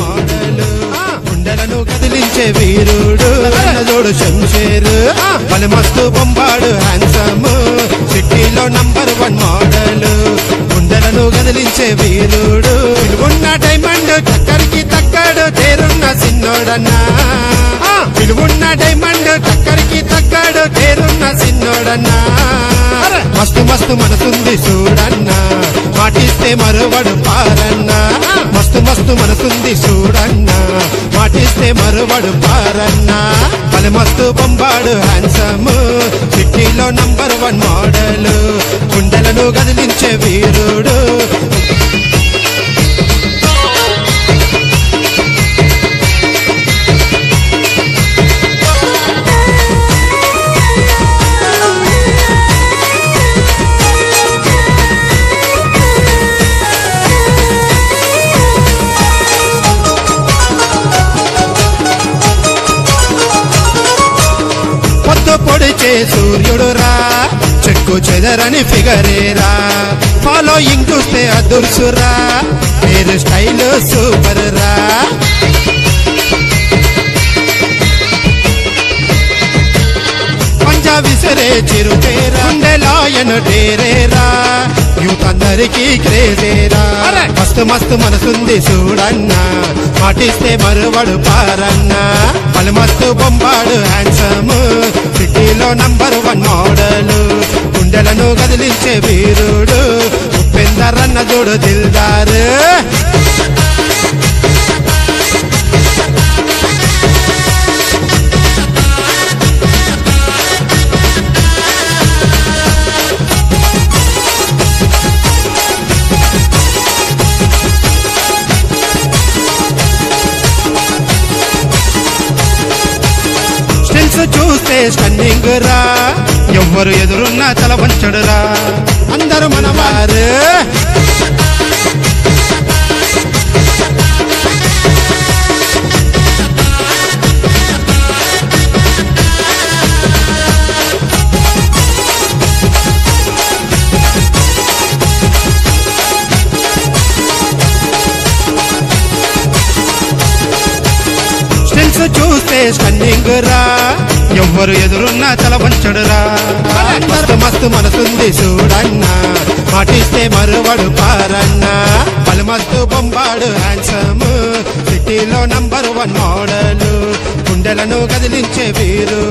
model గుండెలను కదిలించే వీరుడు చూడు శంషేరు పలు మస్తు బొంబాడు హ్యాండ్సమ్ సిటీలో నంబర్ 1 మోడలు గుండెలను కదిలించే వీరుడు విలువున్న డైమండ్ టక్కరికి తక్కడు తేరున్న సిన్నోడన్నా విలువున్న డైమండ్ టక్కరికి తక్కడు తేరున్న సిన్నోడన్నా మస్తు మస్తు మనసుంది చూడన్నా మాటిస్తే మరువడు పారన్నా మస్తు మస్తు మనసుంది చూడన్నా మాటిస్తే మరువడు పారన్నా పలు మస్తు బొంబాడు హ్యాండ్సమ్ సిటీలో నంబర్ 1 మోడలు గుండెలను కదిలించే వీరుడు పొడిచే సూర్యుడు రా చెక్కు చెదరని ఫిగరేరా ఫాలోయింగ్ చూస్తే అదుర్సురా హెయిర్ స్టైల్ సూపర్ రా పంజా విసరే చిరుతేరా గుండెలాయను డేరేరా యూత్ అందరికీ క్రేజేరా మస్తు మస్తు మనసుంది చూడన్నా మాటిస్తే మరువడు పారన్నా పలు మస్తు బొంబాడు హ్యాండ్సమ్ సిటీలో నంబర్ 1 మోడలు గుండెలను కదిలించే వీరుడు ఉపేందరన్న చూడు దిల్దారు చూస్తే స్టన్నింగ్ రా ఎవ్వరు ఎదురున్నా తల వంచడురా అందరూ మనవారు చూస్తే స్టన్నింగ్ రా ఎవ్వరు ఎదురున్నా తల వంచడురా మస్తు మస్తు మనసుంది చూడన్నా మాటిస్తే మరువడు పారన్నా పలు మస్తు బొంబాడు హ్యాండ్సమ్ సిటీలో నంబర్ 1 మోడలు గుండెలను కదిలించే వీరు